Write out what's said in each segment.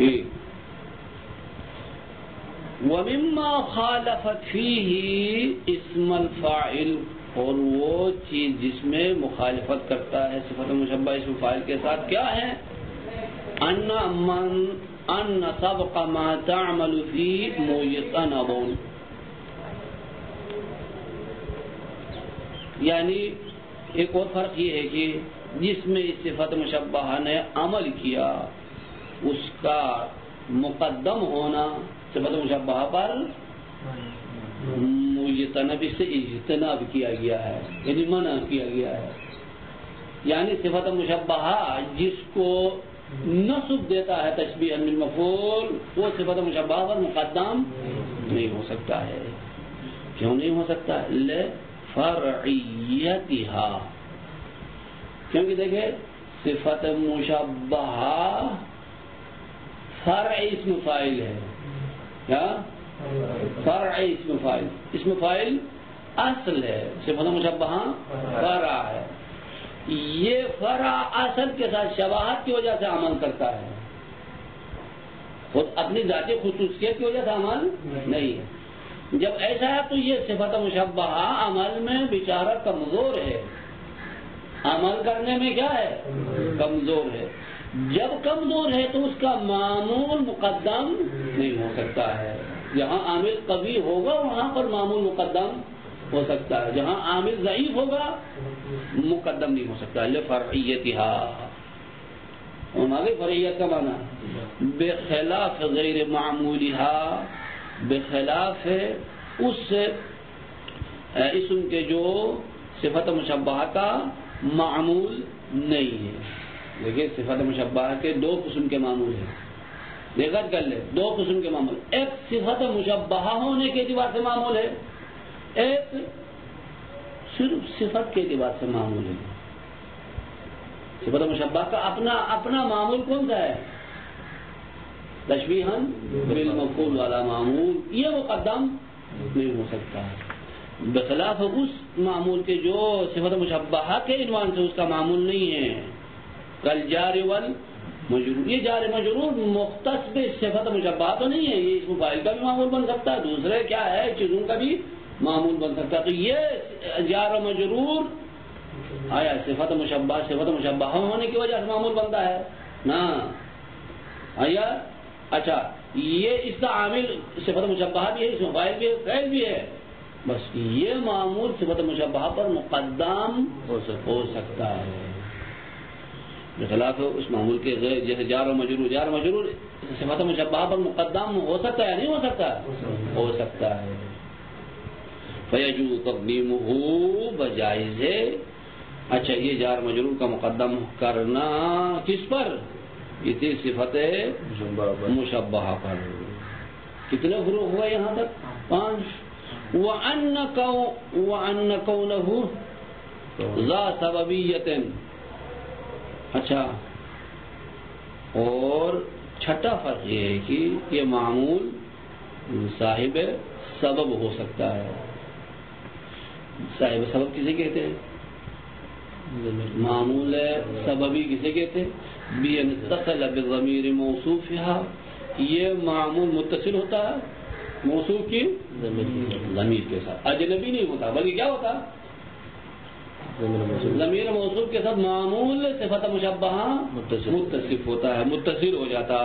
ٹھیک. وَمِمَّا خَالَفَتْ فِيهِ اسم الفاعل، اور وہ چیز جس میں مخالفت کرتا ہے صفت مشبہ اسم فاعل کے ساتھ کیا ہے؟ ان سبق ما تعمل فی مجتنب، یعنی ایک اور فرق یہ ہے کہ جس میں اس صفت مشبہ نے عمل کیا اس کا مقدم ہونا صفت مشبہ پر مجتنب سے اجتناب کیا گیا ہے، یعنی منع کیا گیا ہے. یعنی صفت مشبہ جس کو نصب دیتا ہے تشبیہ بالمفعول، وہ صفت مشبہ پر مقدم نہیں ہو سکتا ہے. کیوں نہیں ہو سکتا؟ لفرعیتھا، کیونکہ دیکھیں صفت مشبہ فرع اسم فاعل ہے. کیا؟ فرع اسم فاعل. اسم فاعل اصل ہے، صفت مشبہ فرع ہے. یہ فرع اصل کے ساتھ شباہت کی وجہ سے عمل کرتا ہے، خود اپنی ذاتی خصوصیت کی وجہ سے عمل نہیں ہے. جب ایسا ہے تو یہ صفت مشبہ عمل میں بیچارہ کمزور ہے، عمل کرنے میں کیا ہے؟ کمزور ہے. جب کمزور ہے تو اس کا معمول مقدم نہیں ہو سکتا ہے. جہاں عامل قوی ہوگا وہاں پر معمول مقدم ہو سکتا ہے، جہاں عامل ضعیف ہوگا مقدم نہیں ہو سکتا. لفرعیتھا، اور آگے فرعیت کا معنی بخلاف غیر معمولھا، بخلاف اس اسم کے جو صفت مشبہ کا معمول نہیں ہے. دیکھیں صفت مشبہ کے دو قسم کے معمول ہیں، دقت کر لیں، دو قسم کے معمول. ایک صفت مشبہ ہونے کے اعتبار سے معمول ہے، ایک صرف صفت کے اعتبار سے معمول ہے. صفت مشبہ کا اپنا معمول کون سا ہے؟ تشبیہاً بالمفعول والا معمول، یہ مقدم نہیں ہو سکتا ہے. بخلاف اس معمول کے جو صفت مشبہ کے عنوان سے اس کا معمول نہیں ہے. کل جار والمجرور، یہ جار مجرور مختص صفت مشبہ تو نہیں ہے، یہ اسم فاعل کا بھی معمول بن سکتا ہے، دوسرے کیا ہے چیزوں کا بھی معمول بن سکتا ہے. تو یہ جار مجرور آیا صفت مشبہ ہونے کی وجہ سے معمول بنتا ہے نا آیا. اچھا یہ اس کا عامل صفت مشبہ بھی ہے، اسم فاعل بھی ہے، فعل بھی ہے، بس یہ معمول صفت مشبہ پر مقدم ہو سکتا ہے. بخلاف اس معمول کے جیسے جار و مجرور صفت مشبہ پر مقدم ہو سکتا ہے، نہیں ہو سکتا؟ ہو سکتا ہے. فیجوز تقدیمہ، بجائز ہے. اچھا یہ جار مجرور کا مقدم کرنا کس پر؟ اسی صفت مشبہ پر. کتنے فروع ہوا یہاں تک؟ 5. وَأَنَّ كَوْنَهُ ذَا سَبَبِيَّةٍ. اچھا اور چھٹا فرق یہ ہے کہ یہ معمول صاحب سبب ہو سکتا ہے. صاحب سبب کسے کہتے ہیں؟ معمول سببی کسے کہتے ہیں؟ بِأَنْ اتصل بِالضَّمِيرِ مَوْصُوفِهَا، یہ معمول متصل ہوتا ہے موصوف کی ضمیر کے ساتھ، اجنبی نہیں ہوتا بلکہ کیا ہوتا؟ ضمیر موصوف کے ساتھ معمول صفت مشبہ متصف ہوتا ہے، متصل ہو جاتا.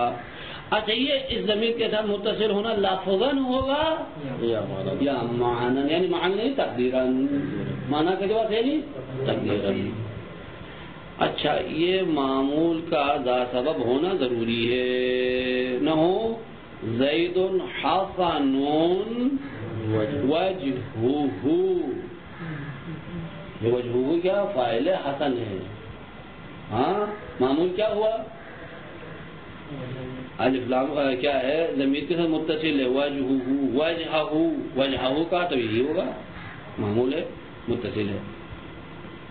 اچھا یہ اس ضمیر کے ساتھ متصل ہونا لفظاً ہوگا یا معنی؟ یعنی معنی نہیں تقدیراً، معنی کے جواب ہے نہیں تقدیراً. اچھا یہ معمول کا ذا سبب ہونا ضروری ہے، نہ ہو زید حسن وجہہ، وجہہ کیا فاعل حسن ہے. ہاں معمول کیا ہوا؟ الف لام کیا ہے؟ ضمیر کے ساتھ متصل ہے، وجہہ کا تو یہی ہوگا، معمول ہے متصل ہے.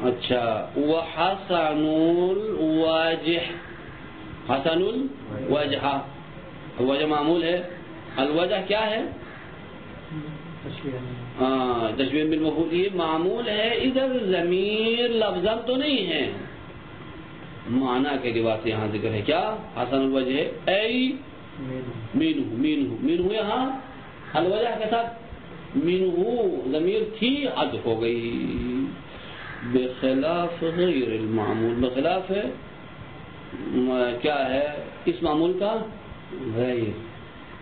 اچھا وحسن الوجہ، حسن الوجہ، وجہ معمول ہے، الوجہ کیا ہے؟ تشبیہ بالمفعول، یہ معمول ہے. ادھر ضمیر لفظاً تو نہیں ہے، معنی کے اعتبار سے یہاں ذکر ہے. کیا؟ حسن الوجہ ای مینہ یہاں الوجہ کے ساتھ مینہ ضمیر تھی حذف ہو گئی. بخلاف غیر المعمول، بخلاف کیا ہے اس معمول کا غیر.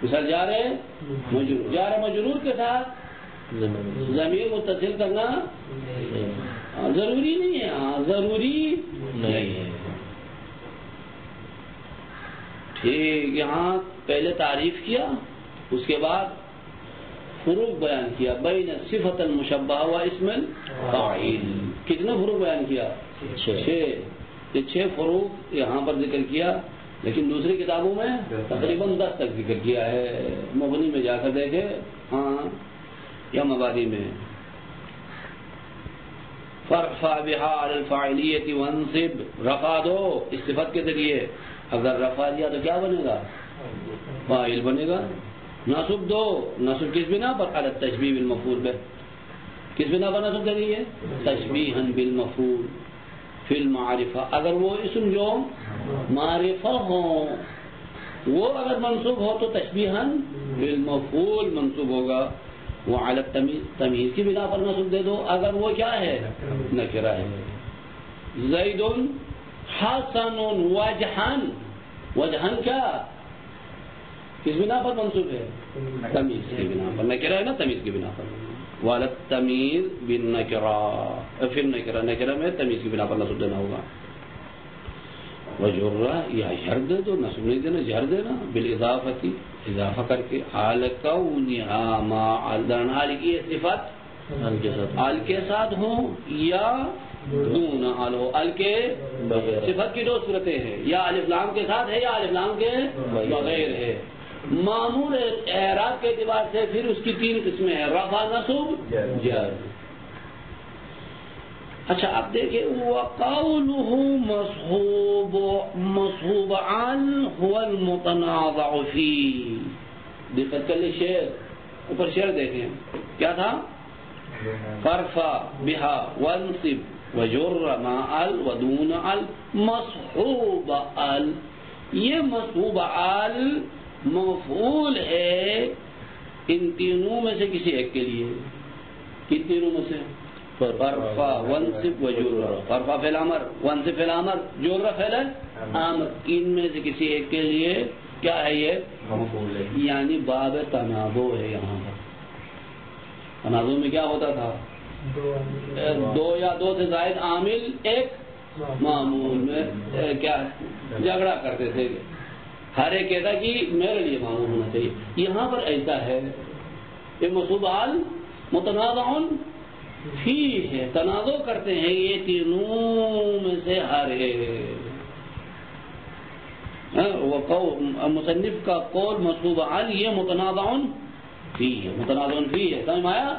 مثال جار مجرور کے ساتھ ضمیر متصل کرنا ضروری نہیں ہے. ضروری نہیں ہے. ٹھیک، یہاں پہلے تعریف کیا، اس کے بعد فروق بیان کیا بین صفت المشبہ و اسم الفاعل. کتنے فروق بیان کیا؟ 6. یہ 6 فروق یہاں پر ذکر کیا، لیکن دوسری کتابوں میں تقریباً 10 تک ذکر کیا ہے. مبنی میں جا کر دیکھے ہاں یا مبادی میں. فرفع بها على الفاعلیت وانصب، رفع دو اس صفت کے ذریعے. اگر رفع دیا تو کیا بنے گا؟ فاعل بنے گا. نصب دو، نصب کس بنا پر؟ على التشبیہ بالمفعول به. کس بنا پر نصب کریے؟ تشبیہا بالمفعول فی المعرفہ. اگر وہ اسم جو معرفہ ہوں وہ اگر منصوب ہو تو تشبیہا بالمفعول منصوب ہوگا. وہ علی التمیز، تمیز کی بنا پر نصب دے دو اگر وہ کیا ہے؟ نکرہ ہے. زید حسن وجہا، وجہا کیا کس بنا پر منصوب ہے؟ تمیز کی بنا پر. نکرہ ہے نا، تمیز کی بنا پر. وعلی التمیز بالنکرہ، پھر نکرہ، نکرہ میں تمیز کی بنا پر نصب دینا ہوگا. وجرہ یا جر دے دو، نصب نہیں دینا، جر دینا. بالاضافتی، اضافہ کر کے. حال کونہا ما الدرن، حال کی صفت ال کے ساتھ ہوں یا دون ال ہو. ال کے صفت کی 2 صورتیں ہیں، یا الف لام کے ساتھ ہے یا الف لام کے بغیر ہے. معمول اعراب کے اعتبار سے پھر اس کی 3 قسمیں ہیں، رفع، نصب، جر. اچھا اب دیکھیں وقولہ مصحوب عن هو المتنازع فی. دقت کر لیں شعر، اوپر شعر دیکھیں کیا تھا؟ فرفع بها وانصب وجر مع ال ودون ال مصحوب ال. یہ مصحوب ال مفعول ہے ان تینوں میں سے کسی ایک کے لیے. کن تینوں میں سے؟ فرفع وانصب وجر. فرفع فعل امر، وانصب فعل امر، جر فعل امر. ان میں سے کسی ایک کے لیے کیا ہے؟ یہ مفعول ہے. یعنی باب تنازع ہے. یہاں پر تنازع میں کیا ہوتا تھا؟ 2 یا 2 سے زائد عامل ایک معمول میں کیا جھگڑا کرتے تھے. ہر ایک کہتا کہ میرے لیے معمول ہونا چاہیے. یہاں پر ایسا ہے کہ مصحوب ال متنازع فی ہے، تنازع کرتے ہیں یہ تینوں میں سے ہر ایک. مصنف کا قول مصحوب ال یہ متنازع فی ہے، متنازع فی ہے. سمجھ آیا؟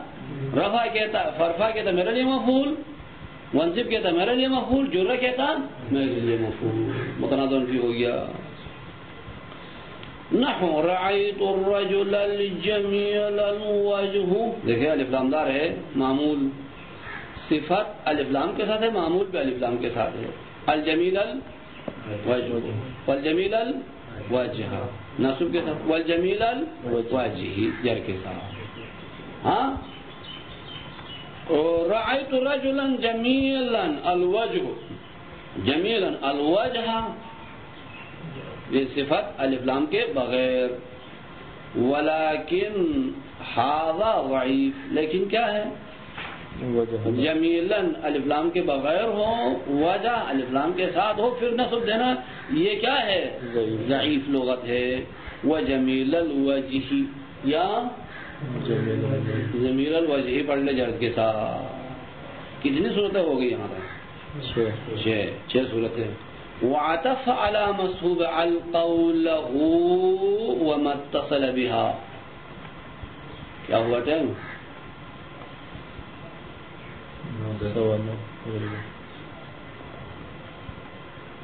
رفع کہتا، فرفع کہتا میرے لیے مفعول، وانصب کہتا میرے لیے مفعول، جر کہتا میرے لیے مفعول. متنازع فی ہو گیا. نحو رأيت الرجل الجميل الوجه. دیکھیں الف لام دار ہے، معمول صفت الف لام کے ساتھ ہے، معمول بھی الف لام کے ساتھ ہے. الجمیل الوجه والجمیل الوجه نصب کے ساتھ، والجمیل الوجه جر کے ساتھ. ہاں رأيت رجلا جميلا الوجه جميلا الوجه یہ صفت الف لام کے بغیر. ولیکن ھذا ضعیف، لیکن کیا ہے؟ جمیلا الف لام کے بغیر ہو، وجہ الف لام کے ساتھ ہو، پھر نصب دینا یہ کیا ہے؟ ضعیف لغت ہے. وجمیل الوجہ یا جمیل الوجہ پڑھ لے جر کے ساتھ. کتنی صورتیں ہو گئی یہاں پر؟ 6 صورتیں. وعطف على مصحوب القوله وما اتصل بها. کیا ہوا ٹائم؟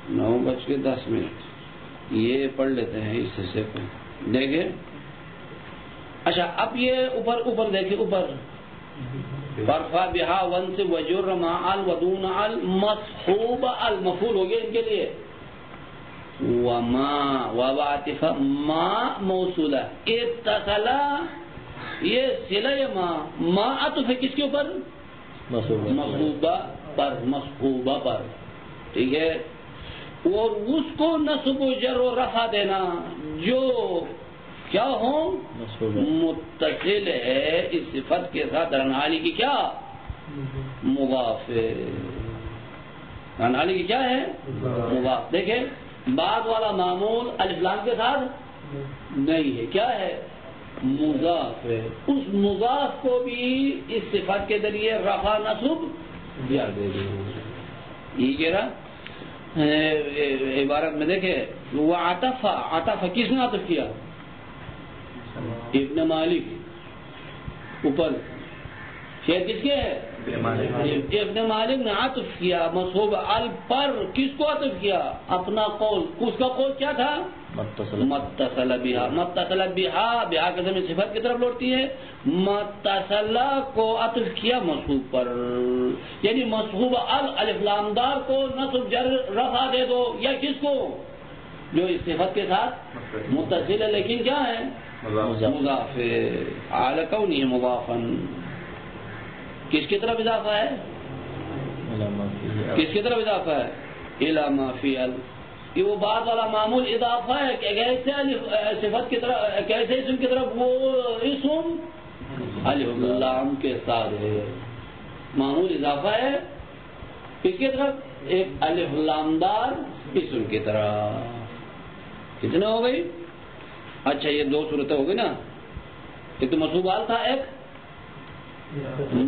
9:10. یہ پڑھ لیتے ہیں اس حصے کو دیکھیں. اچھا اب یہ اوپر دیکھیں. اوپر فرفع بها وانصب وجر مع ال ودون ال مصحوب ال مفعول ہو گیا ان کے لیے. وما واو عاطفہ ما موصولہ اتصل یہ صلہ ما عطف ہے کس کے اوپر؟ مصحوبہ پر. ٹھیک ہے. اور اس کو نصب و جر و رفع دینا جو کیا ہوں متصل ہے اس صفت کے ساتھ. رنحالی کی کیا مضاف ہے. رنحالی کی کیا ہے مضاف. دیکھیں بعد والا معمول الف لام کے ساتھ نہیں ہے. کیا ہے؟ مضاف ہے. اس مضاف کو بھی اس صفت کے ذریعے رفع نصب جر دے دیں. یہ کہہ رہا عبارت میں دیکھیں وہ عطف کس نے عطف کیا؟ ابن مالک اوپر. شیخ کس کے ہے؟ ابن مالک نے عطف کیا مصحوب ال پر. کس کو عطف کیا؟ اپنا قول. اس کا قول کیا تھا؟ متصل بہا. متصل بہا بہا کے ضمیر صفت کی طرف لوٹتی ہے. متصل کو عطف کیا مصحوب پر. یعنی مصحوب الف لام دار کو نصب جر رفع دے دو. یا کس کو؟ جو اس صفت کے ساتھ متصل ہے لیکن کیا ہے مضاف اعلی کونہ مضافا. کس کی طرف اضافہ ہے؟ کس کی طرف اضافہ ہے؟ الی ما فی ال. یہ وہ بعد والا معمول اضافہ ہے کہ کیسے صفت کی طرف کیسے اسم کی طرف وہ اسم الف لام کے ساتھ ہے. معمول اضافہ ہے کس کی طرف؟ ایک الف لام دار اسم کی طرف. کتنے ہو گئی؟ اچھا یہ دو صورتیں ہو گئی نا. ایک تو مصحوبات تھا ایک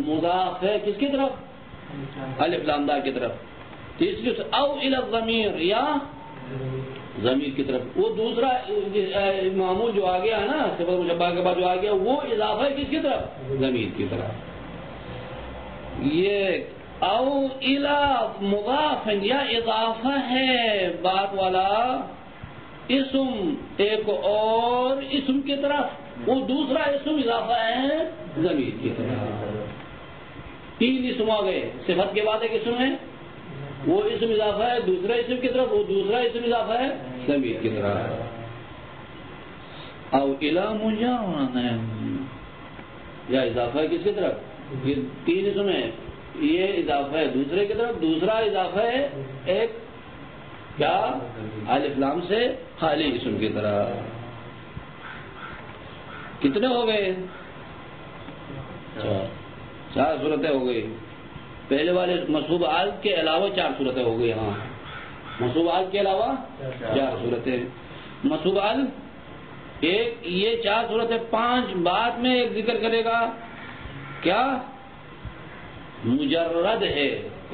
مضاف ہے کس کی طرف؟ الف لام دار کی طرف. تیسری او الی الضمیر یا ضمیر کی طرف. وہ دوسرا معمول جو آ گیا ہے نا صفت مشبہ کے بعد جو آ گیا وہ اضافہ ہے کس کی طرف؟ ضمیر کی طرف. یہ او الی مضاف یا اضافہ ہے بعد والا اسم ایک اور اسم کی طرف. وہ دوسرا اسم اضافہ ہے ضمیر کی طرف. تین اسم آ گئے. صفت کے بعد ایک اسم ہے وہ اسم اضافہ ہے دوسرا اسم کی طرف. وہ دوسرا اسم اضافہ ہے ضمیر کی طرف. او الی مجرد یا اضافہ ہے کس کی طرف؟ یہ تین اسم ہے. یہ اضافہ ہے دوسرے کی طرف. دوسرا اضافہ ہے ایک کیا الف لام سے خالی اسم کی طرح. کتنے ہو گئے؟ چار صورتیں ہو گئی. پہلے والے مصحوب آل کے علاوہ چار صورتیں ہو گئی. ہاں مصحوب آل کے علاوہ چار صورتیں. مصحوب آل ایک یہ چار صورتیں پانچ بعد میں ایک ذکر کرے گا. کیا مجرد ہے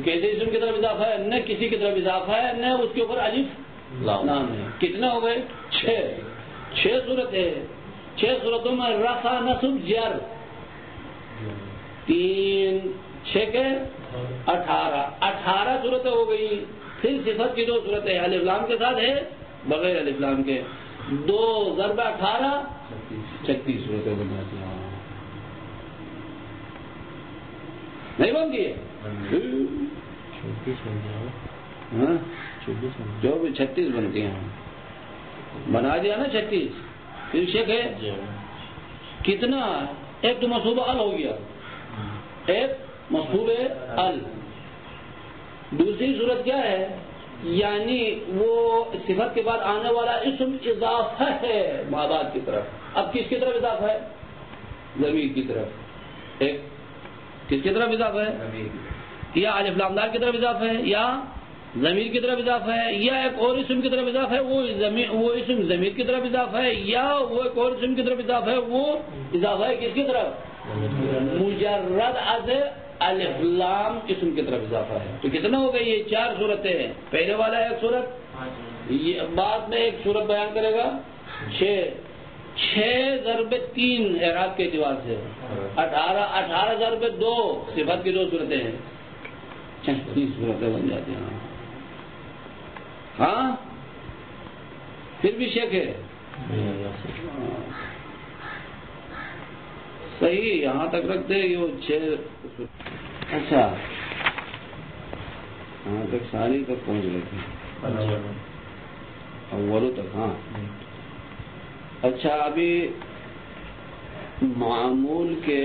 کیسے اسم کی طرف اضافہ ہے نہ کسی کی طرف اضافہ ہے نہ اس کے اوپر الف لام ہے. کتنے ہو گئے؟ چھ صورتیں. 6 صورتوں میں رفع نصب جر. 3 6 کے 18 صورتیں ہو گئی. پھر صفت کی 2 صورتیں ہیں الف لام کے ساتھ ہے بغیر الف لام کے. 2 ضرب 18 36 صورتیں بن جاتی ہیں. نہیں بنتی ہے 36 بنتی ہیں. بنا دیا نا 36. پھر شک ہے کتنا؟ ایک تو مصحوب ال ہو گیا ایک مصحوب ال. دوسری صورت کیا ہے؟ یعنی وہ صفت کے بعد آنے والا اسم اضافہ ہے ماں بعد کی طرف. اب کس کی طرف اضافہ ہے؟ ضمیر کی طرف. ایک کس کی طرف اضافہ ہے؟ یا الف لام دار کی طرف اضافہ ہے یا ضمیر کی طرف اضافہ ہے یا ایک اور اسم کی طرف اضافہ ہے وہ اسم ضمیر کی طرف اضافہ ہے یا وہ ایک اور اسم کی طرف اضافہ ہے وہ اضافہ ہے کس کی طرف؟ مجرد از الف لام اسم کی طرف اضافہ ہے. تو کتنا ہو گئی؟ یہ 4 صورتیں ہیں. پہلے والا ایک صورت بعد میں ایک صورت بیان کرے گا. 6 ضرب 3 اعراب کے اعتبار سے 18 ضرب 2 صفت کی 2 صورتیں ہیں. 36 صورتیں بن جاتی ہیں. ہاں پھر بھی شک ہے. صحیح یہاں تک رکھتے یہ 6. اچھا یہاں تک ساری تک پہنچ رہے تھے. اولو تک. ہاں اچھا ابھی معمول کے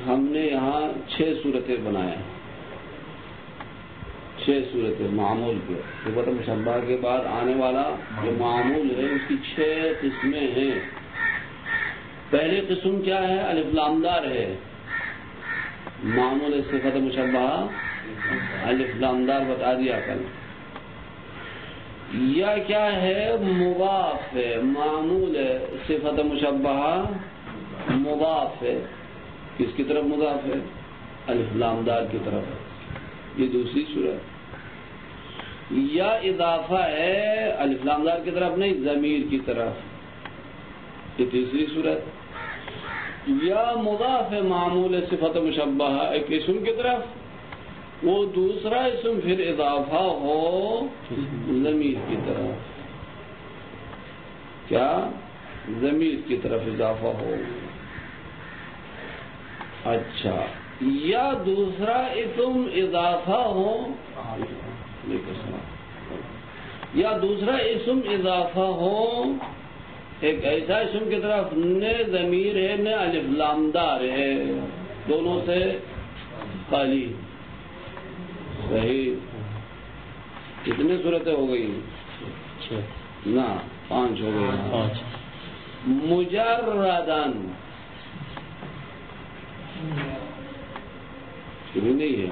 ہم نے یہاں 6 صورتیں بنائے. 6 صورتیں معمول کے. صفت مشبہ کے بعد آنے والا جو معمول ہے اس کی 6 قسمیں ہیں. پہلی قسم کیا ہے؟ الف لام دار ہے. معمول صفت مشبہ الف لام دار بتا دیا کل. یا کیا ہے؟ مضاف ہے. معمول صفت مشبہ مضاف ہے. کس کی طرف مضاف ہے؟ الف لام دار کی طرف. یہ دوسری صورت. یا اضافہ ہے الف لام دار کی طرف نہیں، ضمیر کی طرف. یہ تیسری صورت. یا مضاف ہے معمول صفت مشبہ ایک اسم کی طرف، وہ دوسرا اسم پھر اضافہ ہو ضمیر کی طرف. کیا؟ ضمیر کی طرف اضافہ ہو. اچھا. یا دوسرا اسم اضافہ ہو، یا دوسرا اسم اضافہ ہو ایک ایسا اسم کی طرف نہ ضمیر ہے نہ الف لام دار ہے، دونوں سے خالی. صحیح. کتنے صورتیں ہو گئی؟ 6 نہ 5 ہو گئی. 5. مجردن شروع نہیں ہے.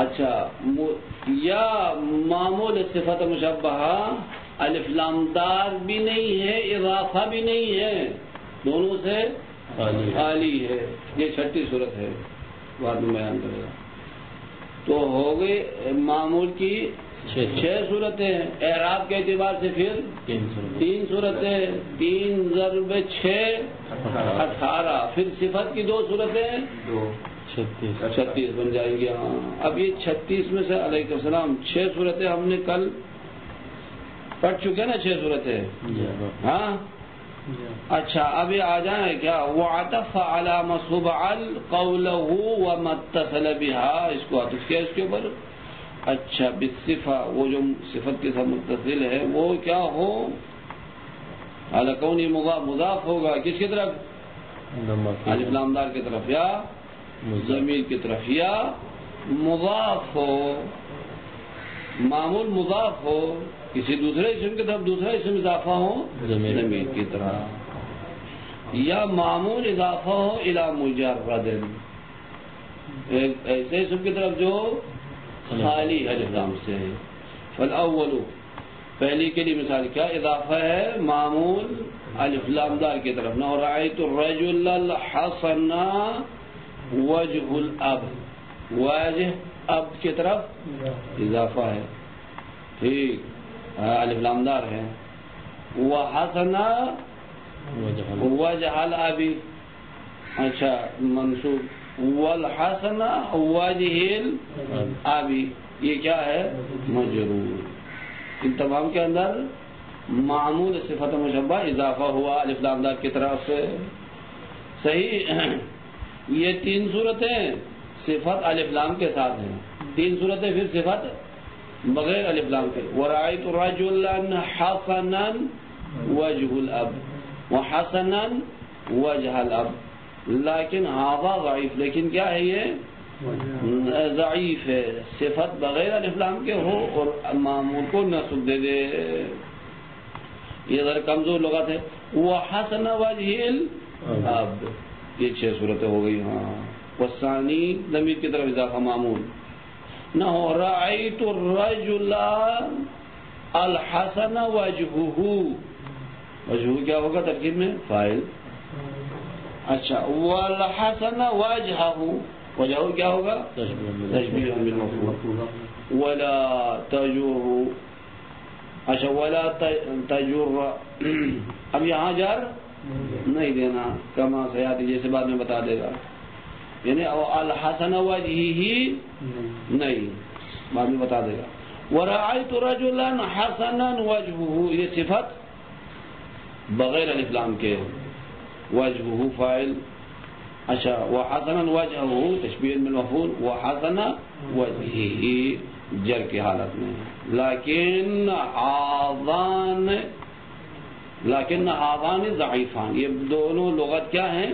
اچھا. یا معمول صفت مشبہ الف لام دار بھی نہیں ہے، اضافہ بھی نہیں ہے، دونوں سے خالی ہے. یہ 6ٹھی صورت ہے، بعد میں بیان کرے گا. تو ہو گئے معمول کی 6 صورتیں. اعراب کے اعتبار سے پھر 3 صورتیں. 3 ضرب 6 18. پھر صفت کی 2 صورتیں 36 بن جائیں گی. ہاں اب یہ 36 میں سے علیہ السلام 6 صورتیں ہم نے کل پڑھ چکے نا. 6 صورتیں. ہاں اچھا. ابھی آ جائیں کیا؟ وعطف على مصحوب قوله وما اتصل بها، اس کو عطف کیا اس کے اوپر. اچھا. بالصفہ، وہ جو صفت کے ساتھ متصل ہے وہ کیا ہو؟ على كونه مضاف ہوگا کس کی طرف؟ الف لام دار کی طرف یا ضمیر کی طرف. یا مضاف ہو، معمول مضاف ہو کسی دوسرے اسم کی طرف، دوسرا اسم اضافہ ہو ضمیر کی طرف. یا معمول اضافہ ہو الی مجرد، ایک ایسے اسم کی طرف جو خالی الف لام سے ہے. فالاول، پہلی کے لیے مثال کیا؟ اضافہ ہے معمول الف لام دار کی طرف. نہ رأیت الرجل الحسن وجه الاب، وجه اب کی طرف اضافہ ہے. ٹھیک. الف لام دار ہے. وحسن وجه الاب، اچھا منصوب. والحسن وجه الاب، یہ کیا ہے؟ مجرور. ان تمام کے اندر معمول صفت مشبہ اضافہ ہوا الف لام دار کی طرف سے. صحیح. یہ 3 صورتیں صفت الف لام کے ساتھ ہیں. 3 صورتیں پھر صفت بغیر الف لام کے. ورأيت رجلا حسنا وجه الاب، وحسنا وجه الاب. لیکن هذا ضعیف، لیکن کیا ہے یہ؟ ضعیف ہے. صفت بغیر الف لام کے ہو اور معمول کو نصب دے دے، یہ ذرا کمزور لغت ہے. وحسن وجه الاب، یہ 6 صورتیں ہو گئی. ہاں. والثانی ضمیر کی طرف اضافہ معمول. نہ ہو رأیت الرجل الحسن وجهه، وجهه کیا ہوگا ترکیب میں؟ فاعل. اچھا. والحسن وجهه، وجهه کیا ہوگا؟ تشبیہ بالمفعول. ولا تجر، اچھا ولا تجر. اب یہاں جر نہیں دینا، کما سیاتی جیسے بعد میں بتا دے گا. یعنی الحسن وجهه نہیں، بعد میں بتا دے گا. ورأيت رجلا حسنا وجهه، یہ صفت بغیر الف لام کے. وجهه فاعل. اچھا. وحسنا وجهه تشبیہ بالمفعول. وحسن وجهه جر کی حالت میں. لیکن آذان ضعیفان، یہ دونوں لغت کیا ہیں؟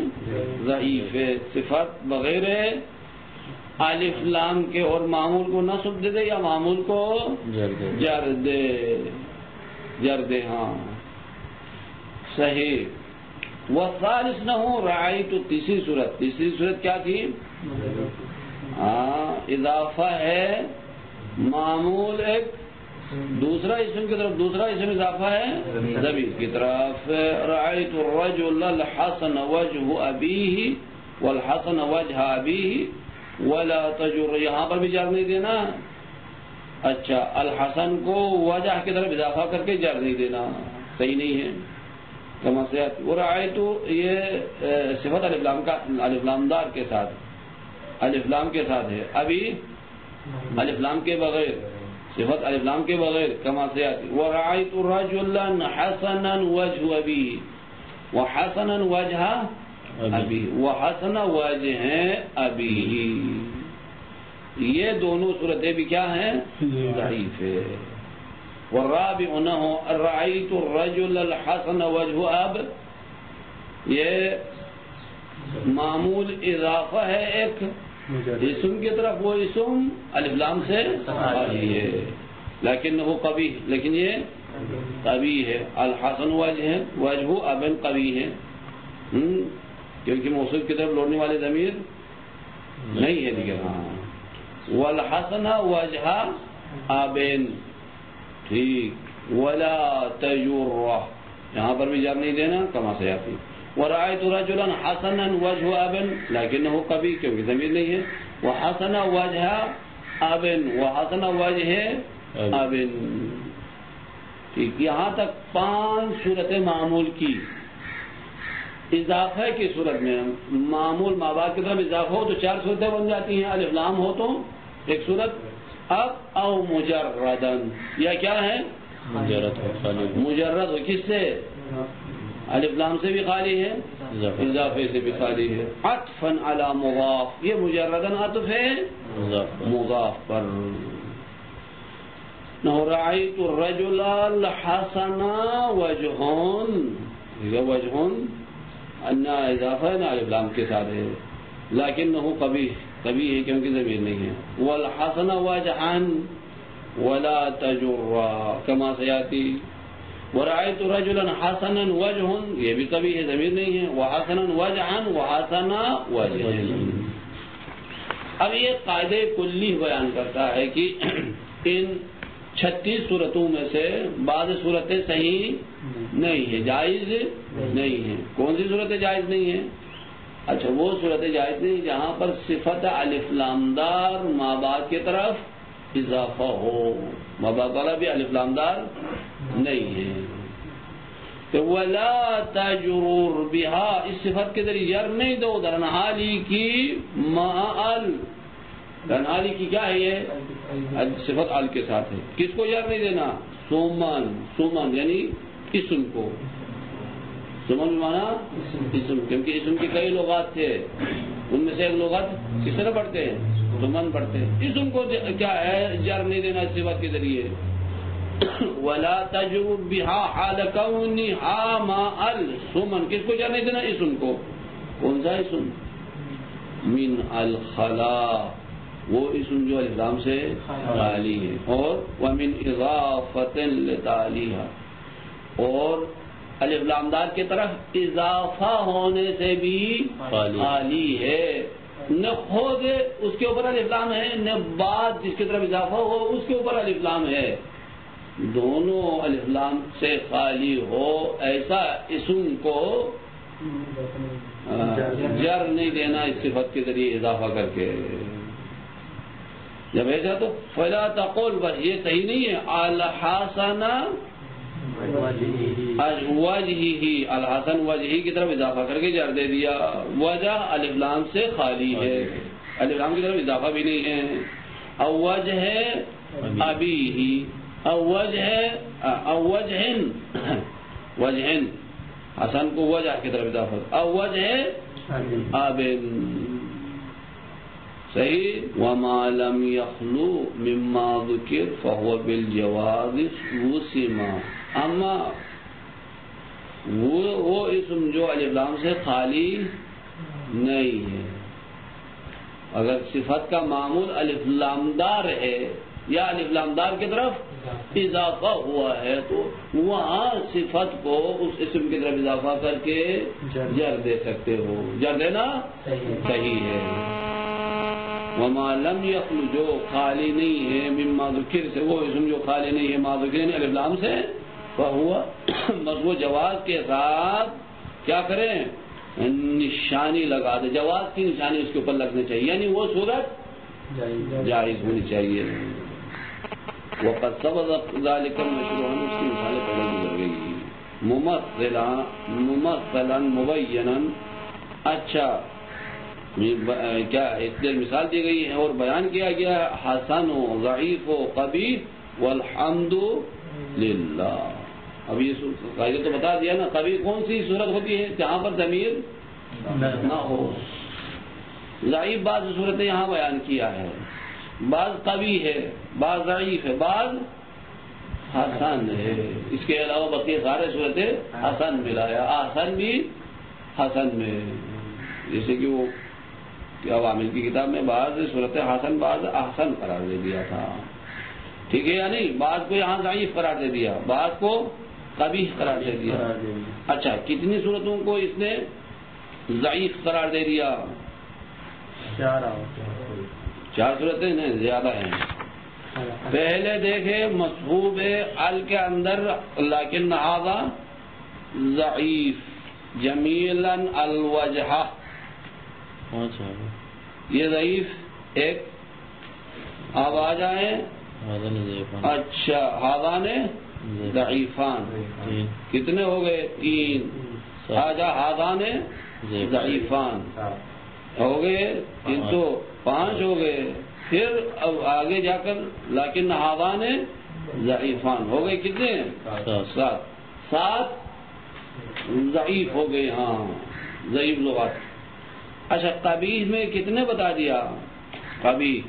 ضعیف ہے. صفت بغیر الف لام کے اور معمول کو نصب دے دے یا معمول کو جر دے. ہاں صحیح. والثالث نہ ہو رعایت. تیسری صورت کیا تھی؟ اضافہ ہے معمول ایک دوسرا اسم کی طرف، دوسرا اسم اضافہ ہے ضمیر کی طرف. رأيت الرجل الحسن وجه أبيه والحسن وجه أبيه ولا تجر. یہاں پر بھی جر نہیں دینا. اچھا، الحسن کو وجہ کی طرف اضافہ کر کے جر نہیں دینا، صحیح نہیں ہے. رأيت یہ صفت الف لام دار کے ساتھ، الف لام کے ساتھ ہے. ابھی الف لام کے بغیر، صفت الف لام کے بغیر. کما سیاتی. ورأيت رجلا حسنا وجه أبيه وحسنا وجه أبيه وحسن وجه أبيه. یہ دونوں صورتیں بھی کیا ہیں؟ ضعیف ہے. والرابع انه رأيت الرجل الحسن وجه أب، یہ معمول اضافہ ہے ایک اسم کی طرف، وہ اسم الف لام سے خالی ہے لیکن وہ قبیح، لیکن یہ قبیح ہے. الحسن وجہ ابن قبیح ہے کیونکہ موصوف کی طرف لوٹنے والے ضمیر نہیں ہے دیگر. ہاں. والحسن وجہ ابن، ٹھیک. ولا تجر، یہاں پر بھی جر نہیں دینا. کما سے آتی. ورأيت رجلا حسنا وجه ابن لكنه قبيح کیونکہ ضمیر نہیں ہے. وحسن وجه ابن وحسن وجه ابن. ٹھیک. یہاں تک 5 صورتیں معمول کی. اضافہ کی صورت میں معمول ما بعد کی طرف اضافہ ہو تو 4 صورتیں بن جاتی ہیں. الف لام ہو تو ایک صورت. اب او مجردن، یا کیا ہے؟ مجرد ہو. کس سے؟ الف لام سے بھی خالی ہے، اضافے سے بھی خالی ہے. عطفا علی مضاف، یہ مجردن عطف ہے مضاف پر. رأيت الرجل الحسن وجهن، یہ وجهن نہ اضافہ ہے نہ الف لام کے ساتھ ہے. لیکنہ قبیح ہے کیونکہ ضمیر نہیں ہے. والحسن وجهن ولا تجر کما سیاتی. ورأيت رجلا حسنا وجه، یہ بھی قبیح ہے، ضمیر نہیں ہے. وحسنا وجها وحسن وجه. اب یہ قاعدہ کلی بیان کرتا ہے کہ ان 36 صورتوں میں سے بعض صورتیں صحیح نہیں ہیں، جائز نہیں ہیں. کون سی صورتیں جائز نہیں ہیں؟ اچھا، وہ صورتیں جائز نہیں جہاں پر صفت الف لام دار ما بعد کی طرف اضافہ ہو. ما بعد والا بھی الف لام دار نہیں ہے. تو ولا تجرور بها، اس صفت کے ذریعے جر نہیں دو. درنحالی کی مال، درنحالی کی کیا ہے؟ یہ صفت ال کے ساتھ ہے. کس کو جر نہیں دینا؟ سومن یعنی اسم کو. سمن مانا اسم، کیونکہ اسم کی کئی لغات تھے، ان میں سے ایک لغت کس طرح پڑھتے ہیں؟ سمن پڑھتے ہیں. اسم کو کیا ہے؟ جر نہیں دینا اس صفت کے ذریعے. ولا تجرور بها حال كونها ما السمن، کس کو جر نہیں دینا؟ اسم کو. کون سا اسم؟ من الخلا، وہ اسم جو الف لام سے خالی ہے. اور ومن اضافۃ لتعلیھا، اور الف لام دار کی طرف اضافہ ہونے سے بھی خالی ہے. نہ خود اس کے اوپر الف لام ہے، نہ بعد جس کی طرف اضافہ ہو اس کے اوپر الف لام ہے. دونوں الف لام سے خالی ہو ایسا اسم کو جر نہیں دینا اس صفت کے ذریعے اضافہ کر کے. جب ایسا تو فلا تقول، بس یہ صحیح نہیں ہے. الحسن وجہہ، الحسن وجہہ کی طرف اضافہ کر کے جر دے دیا. وجہ الف لام سے خالی ہے، الف لام کی طرف اضافہ بھی نہیں ہے. او وجہ ابیہ، او وجہن حسن کو وجہ کی طرف اضافہ. او وجہ ابن، صحیح. وما لم يخلو مما ذکر فهو بالجواز وسما. اما وہ اسم جو الف لام سے خالی نہیں ہے، اگر صفت کا معمول الف لام دار ہے یا الف لام دار کی طرف اضافہ ہوا ہے تو وہاں صفت کو اس اسم کی طرف اضافہ کر کے جر دے سکتے ہو. جر دینا صحیح ہے. وما لم یخلو جو خالی نہیں ہے مما ذکر سے، وہ اسم جو خالی نہیں ہے ما ذکر یعنی الف لام سے، فہوا بس وہ جواز کے ساتھ کیا کریں، نشانی لگا دے. جواز کی نشانی اس کے اوپر لگنی چاہیے، یعنی وہ صورت جائز ہونی چاہیے. وقد ثبت ذلك المشروع، اس کی مثالیں پہلے گزر گئی. ممثلا مبینا، اچھا کیا ایک دیر مثال دی گئی ہے اور بیان کیا گیا حسن و ضعیف و قبیح والحمد للہ. اب یہ قاعدہ تو بتا دیا نا. قبیح کون سی صورت ہوتی ہے جہاں پر ضمیر نہ ہو. ضعیف بعض صورتیں یہاں بیان کیا ہے، بعض قوی ہے، بعض ضعیف ہے، بعض حسن ہے. اس کے علاوہ بقیہ سارے صورتیں حسن ملایا. حسن بھی حسن میں، جیسے کہ وہ عوامل کی کتاب میں بعض صورتیں حسن بعض احسن قرار دے دیا تھا. ٹھیک ہے، یعنی بعض کو یہاں ضعیف قرار دے دیا، بعض کو قبیح قرار دے دیا. اچھا کتنی صورتوں کو اس نے ضعیف قرار دے دیا؟ 4 صورتیں نہیں، زیادہ ہیں. پہلے دیکھے مصحوب ال کے اندر لیکن هذا ضعیف جمیلا الوجہ، یہ ضعیف ایک. اب آ جائیں اچھا ہاذان ضعیفان، کتنے ہو گئے؟ 3. آجا ہاذان ضعیفان ہو گئے 3 تو 5 ہو گئے. پھر اب آگے جا کر لیکن ہاذان ضعیفان ہو گئے کتنے؟ 7 ضعیف ہو گئے. ہاں ضعیف لغات. اچھا قبیح میں کتنے بتا دیا؟ قبیح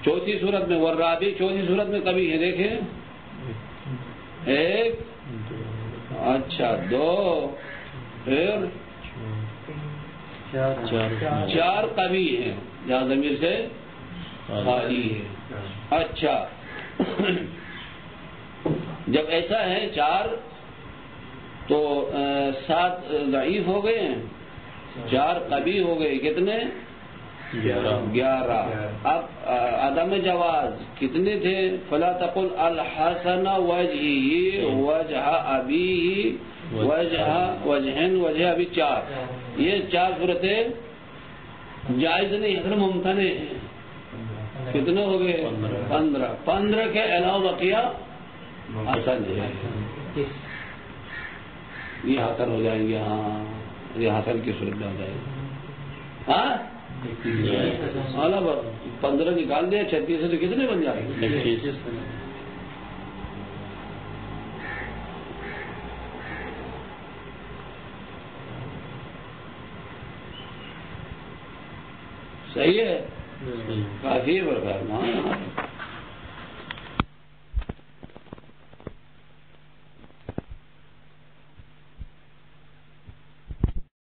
چوتھی صورت میں، والرابع چوتھی صورت میں قبیح ہے. دیکھیں 1 اچھا 2 پھر 4 قبیح ہیں جہاں ضمیر سے خالی ہے. اچھا جب ایسا ہے 4 تو 7 ضعیف ہو گئے ہیں، 4 قبیح ہو گئے. کتنے؟ 11. اب عدم جواز کتنے تھے؟ فلا تقل الحسن وجهه وجه ابيه وجهن وجه ابھی 4. یہ 4 صورتیں جائز نہیں، اصل ممتنع ہیں. کتنے ہو گئے؟ 15 کے علاوہ بقیہ حسن ہے. یہ حسن ہو جائیں گے. ہاں یہ حسن کی صورت میں ہو جائے گی. ہاں 15 نکال دیا 36 سے تو کتنے بن جائیں گے؟ صحیح ہے. کافی برکات.